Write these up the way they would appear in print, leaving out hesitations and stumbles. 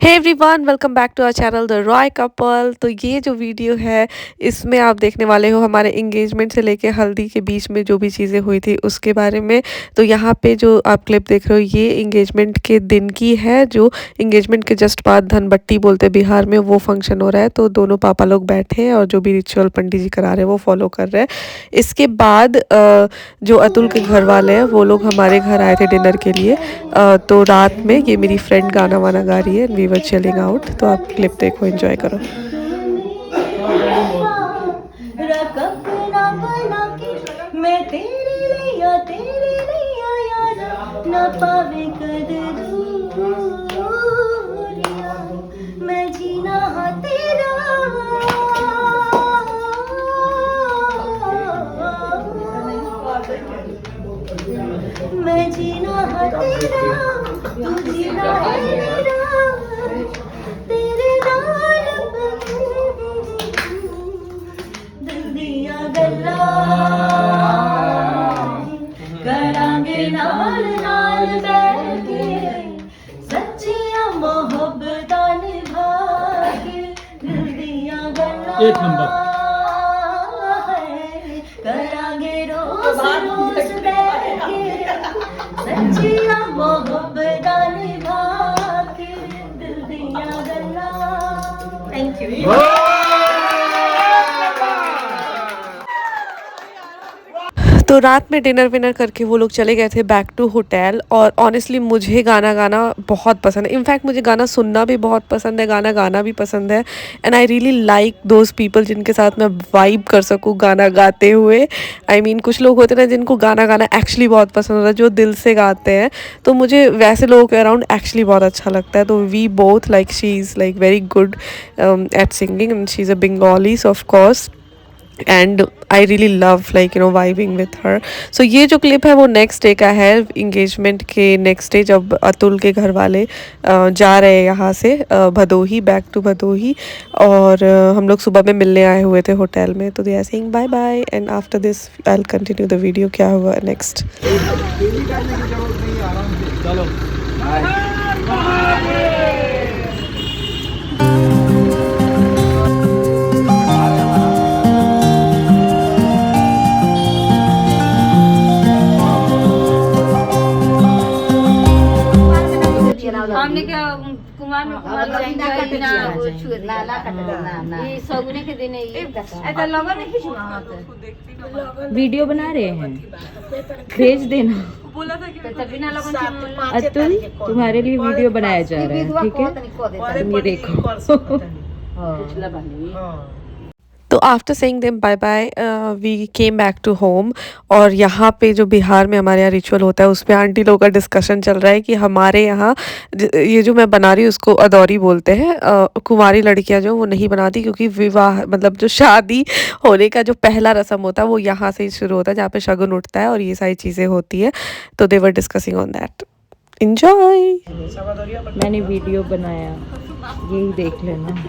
Hey everyone, welcome back to our channel the Roy couple. तो ये जो वीडियो है इसमें आप देखने वाले हो हमारे इंगेजमेंट से लेके हल्दी के बीच में जो भी चीज़ें हुई थी उसके बारे में। तो यहाँ पे जो आप क्लिप देख रहे हो ये इंगेजमेंट के दिन की है, जो इंगेजमेंट के जस्ट बाद धनबट्टी बोलते हैं बिहार में, वो फंक्शन हो रहा है। तो दोनों पापा लोग बैठे हैं और जो भी रिचुअल पंडित जी करा रहे हैं वो फॉलो कर रहे हैं। इसके बाद जो अतुल के घर वाले हैं वो लोग हमारे घर आए थे डिनर के लिए। तो रात में ये मेरी फ्रेंड गाना वाना गा रही है, वी वर चिलिंग आउट। तो आप क्लिप देखो, एंजॉय करो। मैं तेरे लिया यार ना पावे मैं जीना हाँ तेरा मैं जीना हाँ तेरा तू जीना है मेरा तेरे नाल दिल दिया गल्ला करांगे नाल नाल बैठे सच्चियां मोहब्बतां निभा के दिल दिया गल्ला एक नंबर करांगे रोज रोज बैठे सच्चियां मोहब्बतां निभा के दिल दिया गल्ला। Thank you. तो रात में डिनर विनर करके वो लोग चले गए थे बैक टू होटल। और ऑनेस्टली मुझे गाना गाना बहुत पसंद है। इनफैक्ट मुझे गाना सुनना भी बहुत पसंद है, गाना गाना भी पसंद है। And I really like those people जिनके साथ मैं वाइब कर सकूँ गाना गाते हुए। आई मीन कुछ लोग होते हैं ना जिनको गाना गाना एक्चुअली बहुत पसंद होता है, जो दिल से गाते हैं। तो मुझे वैसे लोगों के अराउंड एक्चुअली बहुत अच्छा लगता है। तो we both like she is like very good at singing and she is a Bengali of course. And I really love like vibing with her. So ये जो क्लिप है वो नेक्स्ट डे का है, इंगेजमेंट के नेक्स्ट डे, जब अतुल के घर वाले जा रहे हैं यहाँ से भदोही, बैक टू भदोही। और हम लोग सुबह में मिलने आए हुए थे होटल में। तो they are saying bye bye and after this I will continue the video क्या हुआ नेक्स्ट। हमने क्या कुमार में कुमार जाएंगे ना वो छुए ना ये सगुने के दिन ऐसा लगा नहीं कि छुआ वीडियो बना रहे हैं, भेज देना। बोला था कि तभी ना लगन अतुल तुम्हारे लिए वीडियो बनाया जा रहा है, ठीक है? तुम ये देखो। तो after saying them bye bye we came back to home. और यहाँ पे जो बिहार में हमारे यहाँ रिचुअल होता है उस पर आंटी लोगों का डिस्कशन चल रहा है कि हमारे यहाँ ये जो मैं बना रही हूँ उसको अदौरी बोलते हैं। कुंवारी लड़कियाँ जो वो नहीं बनाती, क्योंकि विवाह मतलब जो शादी होने का जो पहला रस्म होता है वो यहाँ से ही शुरू होता है, जहाँ पे शगुन उठता है और ये सारी चीज़ें होती है। तो they were discussing on that. Enjoy. मैंने वीडियो बनाया, यही देख लेना।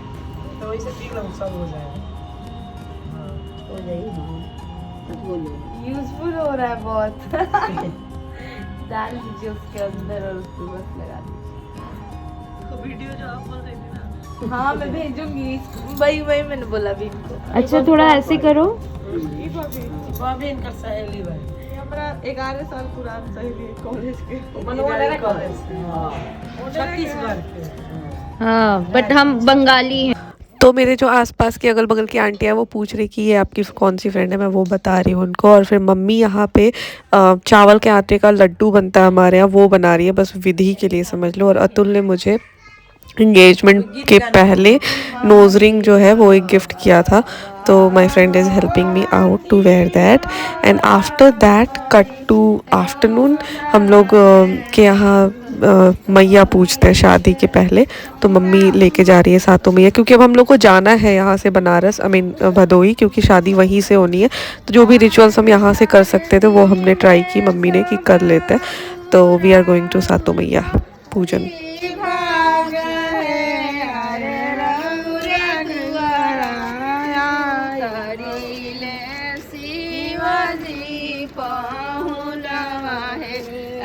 यूजफुल हो रहा है बहुत। डाल दीजिए उसके अंदर और उसको बस लगा दीजिए। वीडियो जो आप बोल रही थी ना, हाँ मैं भेजूंगी। वही मैंने बोला भी इनको। अच्छा थोड़ा ऐसे करो। इनका सहेली भाई हमारा 11 साल पुराना सहेली कॉलेज के छत्तीसगढ़ के। हाँ बट हम बंगाली हैं। तो मेरे जो आसपास के अगल बगल की आंटियाँ वो पूछ रही कि ये आपकी कौन सी फ्रेंड है, मैं वो बता रही हूँ उनको। और फिर मम्मी यहाँ पे चावल के आटे का लड्डू बनता है हमारे यहाँ, वो बना रही है बस विधि के लिए समझ लो। और अतुल ने मुझे इंगेजमेंट के पहले नोज रिंग जो है वो एक गिफ्ट किया था। तो my friend is helping me out to wear that. And after that cut to afternoon. हम लोग के यहाँ मैया पूछते हैं शादी के पहले। तो मम्मी लेके जा रही है सातों मैया, क्योंकि अब हम लोग को जाना है यहाँ से बनारस, आई मीन भदोही, क्योंकि शादी वहीं से होनी है। तो जो भी रिचुअल्स हम यहाँ से कर सकते थे वो हमने ट्राई की मम्मी ने कि कर लेते हैं। तो वी आर गोइंग टू सातों मैया पूजन।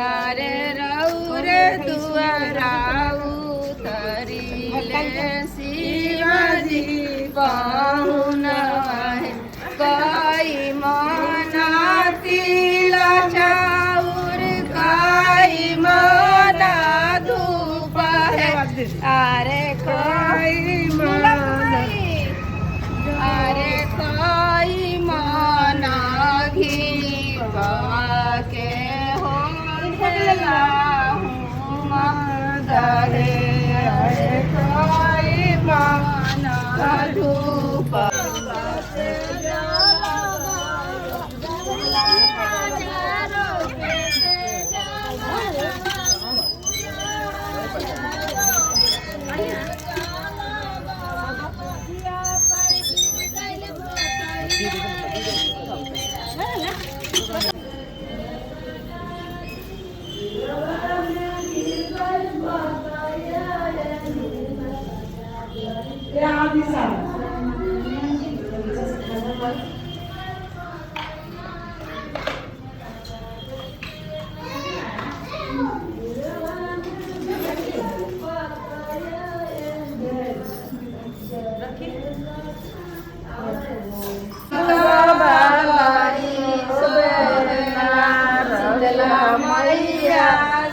अरे रऊ रे दुआरा उतरी शिवाजी पाहुन आहे काही मना तिला चाऊर काही मना धूप आहे अरे काही मना अरे काही मना घी के हो अरे काही मना धूप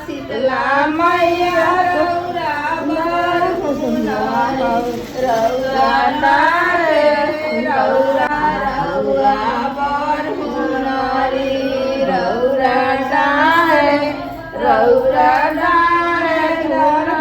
शीतला मैया रौरा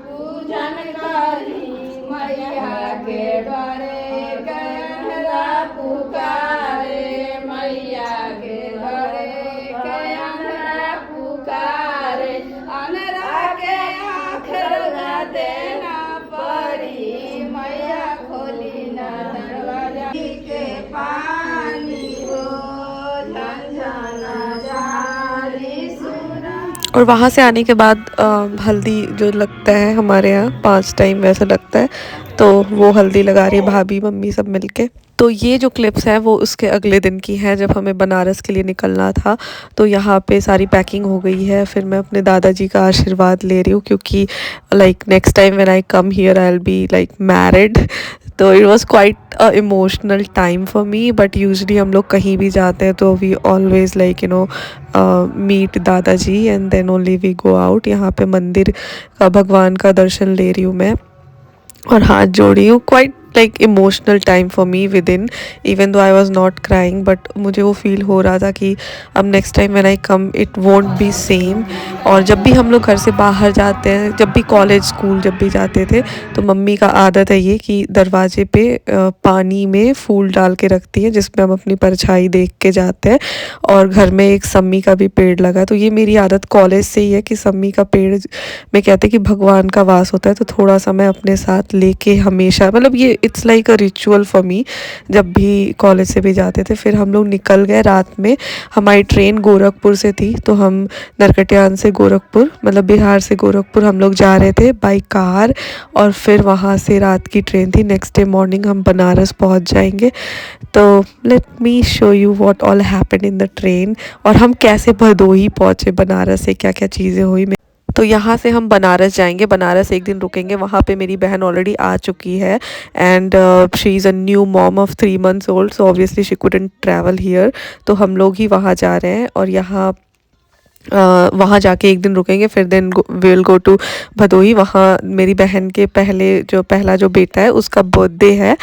पूजन करी मैया के डरे कहरा पुकारे मैया के डरे कहरा पुकारे अनरा के आखरा देना परी मैया खोली ना दरवाजा के पानी हो झंझना जारी सुना। और वहाँ से आने के बाद हल्दी जो लगता है हमारे यहाँ 5 टाइम वैसे लगता है, तो वो हल्दी लगा रही है भाभी मम्मी सब मिलके। तो ये जो क्लिप्स है वो उसके अगले दिन की है जब हमें बनारस के लिए निकलना था। तो यहाँ पे सारी पैकिंग हो गई है, फिर मैं अपने दादाजी का आशीर्वाद ले रही हूँ क्योंकि like next time when I come here I will be like married. तो it was quite a emotional time for me, but usually हम लोग कहीं भी जाते हैं तो we always like you know meet दादाजी and then only we go out. यहाँ पे मंदिर का भगवान का दर्शन ले रही हूँ मैं और हाथ जोड़ी हूँ। Quite like emotional time for me with in, even though I was not crying, but मुझे वो फील हो रहा था कि अब next time when I come it won't be same. और जब भी हम लोग घर से बाहर जाते हैं, जब भी कॉलेज स्कूल जब भी जाते थे, तो मम्मी का आदत है ये कि दरवाजे पे पानी में फूल डाल के रखती है जिसमें हम अपनी परछाई देख के जाते हैं। और घर में एक सम्मी का भी पेड़ लगा है, तो ये मेरी आदत कॉलेज से ही है कि सम्मी का पेड़ में कहते हैं कि भगवान का वास होता है, तो थोड़ा सा मैं अपने साथ लेके हमेशा, मतलब ये it's like a ritual for me. जब भी कॉलेज से भी जाते थे, फिर हम लोग निकल गए रात में। हमारी ट्रेन गोरखपुर से थी, तो हम नरकटियान से गोरखपुर, मतलब बिहार से गोरखपुर हम लोग जा रहे थे बाई कार, और फिर वहाँ से रात की ट्रेन थी। नेक्स्ट डे मॉर्निंग हम बनारस पहुँच जाएंगे। तो let me show you what all happened in the train, और हम कैसे भदोही पहुँचे बनारस से, क्या क्या चीज़ें हुई। तो यहाँ से हम बनारस जाएंगे, बनारस एक दिन रुकेंगे। वहाँ पे मेरी बहन ऑलरेडी आ चुकी है and she is a new mom of 3 months old, so obviously she couldn't travel here. तो हम लोग ही वहाँ जा रहे हैं और वहाँ जाके एक दिन रुकेंगे, फिर then will go to Bhadohi. वहाँ मेरी बहन के पहला जो बेटा है उसका बर्थडे है,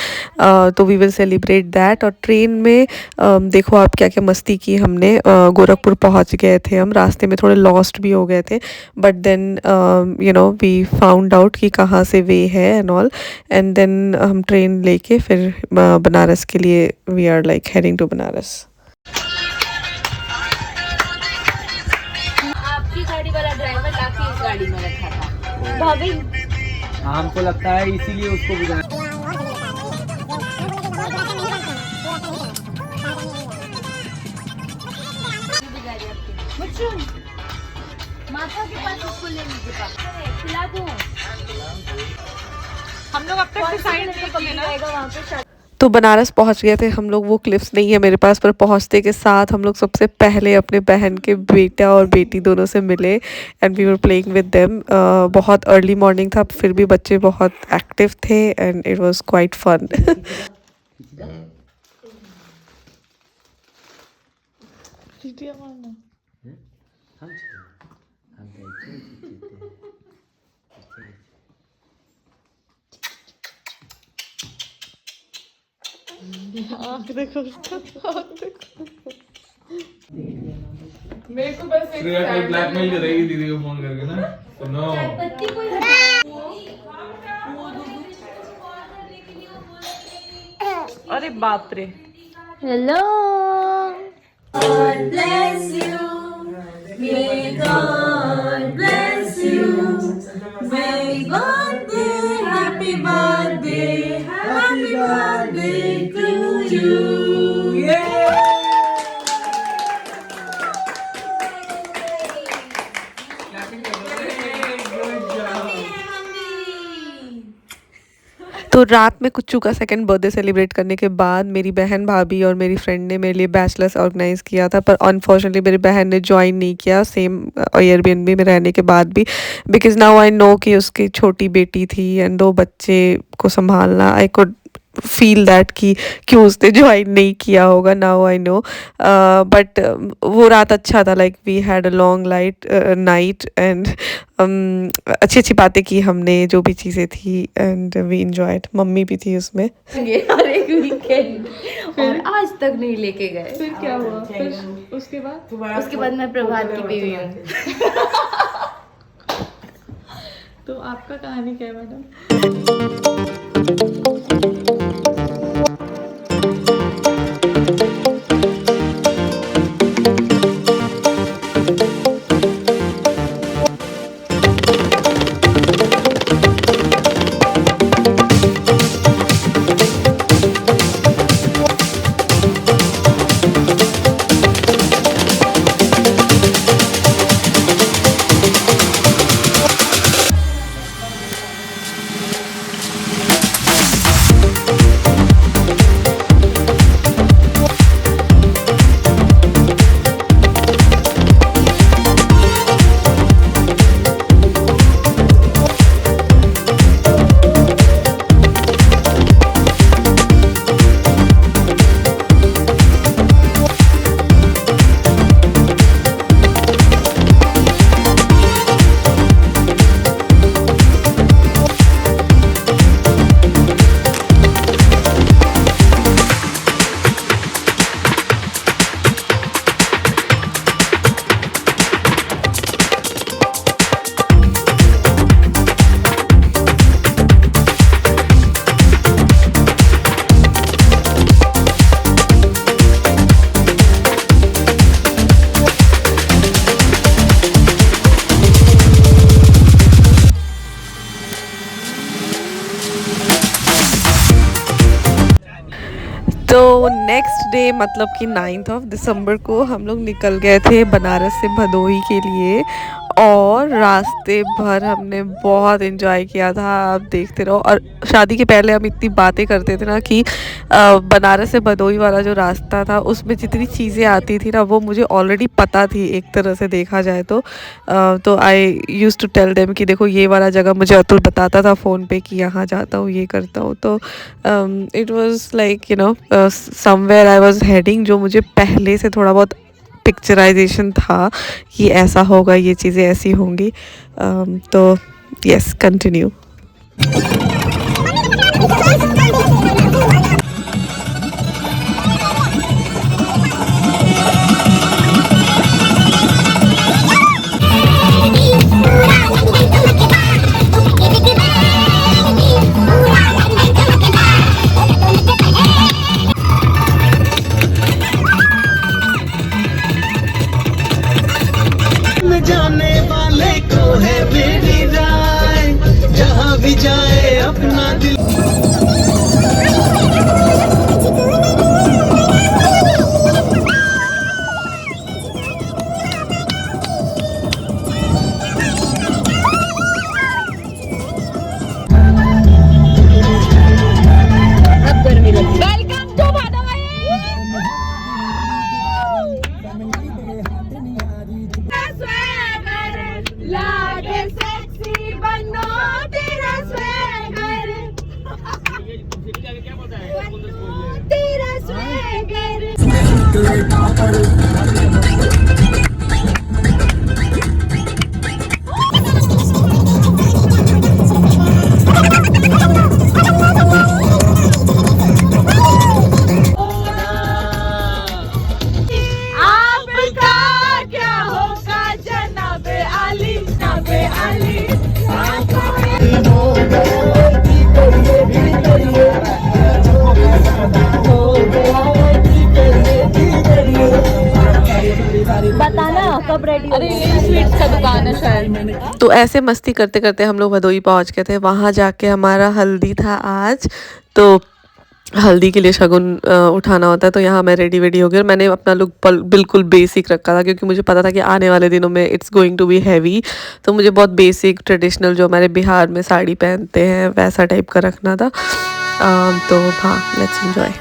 तो वी विल सेलिब्रेट दैट। और ट्रेन में देखो आप क्या क्या मस्ती की हमने। गोरखपुर पहुँच गए थे हम, रास्ते में थोड़े लॉस्ट भी हो गए थे, but then you know we found out कि कहाँ से वे है एंड ऑल, एंड देन हम ट्रेन लेके फिर बनारस के लिए we are like heading to Banaras. गाड़ी वाला ड्राइवर लाके इस गाड़ी में रखा था भाभी। हमको लगता है इसीलिए उसको बुलाया। माथा के पास उसको ले लीजिए, खिला दूं। हम लोग अब तक डिसाइड नहीं किए ना। वहाँ पे तो बनारस पहुंच गए थे हम लोग। वो क्लिप्स नहीं है मेरे पास, पर पहुंचते के साथ हम लोग सबसे पहले अपने बहन के बेटा और बेटी दोनों से मिले and we were playing with them. बहुत अर्ली मॉर्निंग था, फिर भी बच्चे बहुत एक्टिव थे and it was quite fun. Shreya कोई ब्लैकमेल करेगी दीदी को फोन करके ना, तो नो। अरे बाप रे। हेलो। तो रात में कुच्चू का सेकंड बर्थडे सेलिब्रेट करने के बाद मेरी बहन, भाभी और मेरी फ्रेंड ने मेरे लिए बैचलर्स ऑर्गेनाइज़ किया था, पर अनफॉर्चुनेटली मेरी बहन ने ज्वाइन नहीं किया सेम एयरबीएनबी में रहने के बाद भी, बिकॉज नाउ आई नो कि उसकी छोटी बेटी थी एंड 2 बच्चे को संभालना। आई कुड फील दैट कि क्यों उसने ज्वाइन नहीं किया होगा। नाउ आई नो, बट वो रात अच्छा था। Like we had a long night and अच्छी अच्छी बातें की हमने, जो भी चीज़ें थी एंड वी एंजॉयड। मम्मी भी थी उसमें। हर एक वीकेंड और आज तक नहीं लेके गए। फिर क्या हुआ? फिर उसके बाद मैं प्रभात की बीवी हूँ। तो आपका कहानी क्या है मैडम? तो नेक्स्ट डे मतलब कि 9 दिसंबर को हम लोग निकल गए थे बनारस से भदोही के लिए, और रास्ते भर हमने बहुत एंजॉय किया था। आप देखते रहो। और शादी के पहले हम इतनी बातें करते थे ना कि बनारस से भदोही वाला जो रास्ता था उसमें जितनी चीज़ें आती थी ना वो मुझे ऑलरेडी पता थी एक तरह से देखा जाए तो आई यूज़ टू टेल देम कि देखो ये वाला जगह मुझे अतुल बताता था फ़ोन पे कि यहाँ जाता हूँ, ये करता हूँ। तो it was like you know somewhere I was heading, जो मुझे पहले से थोड़ा बहुत पिक्चराइजेशन था कि ऐसा होगा, ये चीज़ें ऐसी होंगी। तो यस, कंटिन्यू। जाने वाले को है मेरी राय, जहाँ भी जाए अपना दिल। अब गर्मी लगती है। तो ऐसे मस्ती करते करते हम लोग भदोई पहुंच गए थे। वहाँ जाके हमारा हल्दी था आज, तो हल्दी के लिए शगुन उठाना होता है। तो यहाँ मैं रेडी वेडी हो गई और मैंने अपना लुक बिल्कुल बेसिक रखा था, क्योंकि मुझे पता था कि आने वाले दिनों में it's going to be heavy. तो मुझे बहुत बेसिक ट्रेडिशनल जो हमारे बिहार में साड़ी पहनते हैं वैसा टाइप का रखना था। तो हाँ, लेट्स एंजॉय।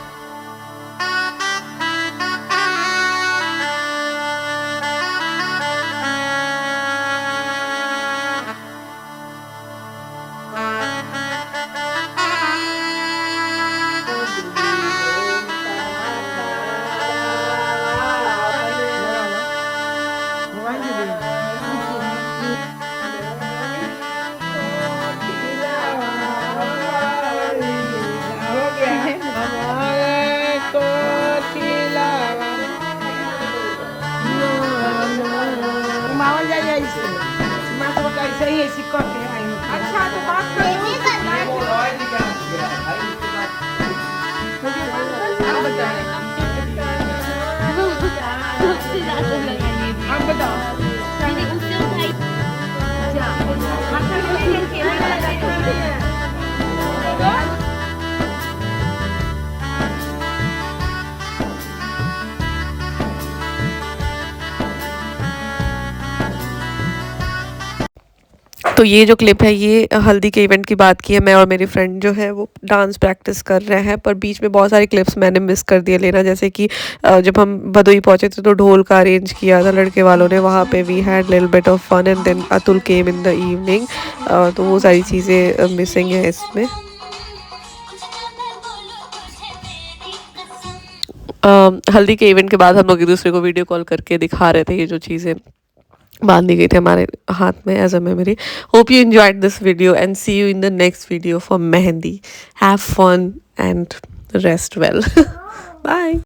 अच्छा तो बात आप बताओ। तो ये जो क्लिप है ये हल्दी के इवेंट की बात की है। मैं और मेरी फ्रेंड जो है वो डांस प्रैक्टिस कर रहे हैं, पर बीच में बहुत सारी क्लिप्स मैंने मिस कर दिए लेना। जैसे कि जब हम भदोई पहुंचे थे तो ढोल का अरेंज किया था लड़के वालों ने, वहाँ पे we had little bit of fun and then Atul came in the evening. तो वो सारी चीज़ें मिसिंग है इसमें। हल्दी के इवेंट के बाद हम लोग एक दूसरे को वीडियो कॉल करके दिखा रहे थे ये जो चीज़ें बांधी गई थी हमारे हाथ में as a memory. Hope you enjoyed this video and see you in the next video for mehndi. Have fun and rest well. Bye.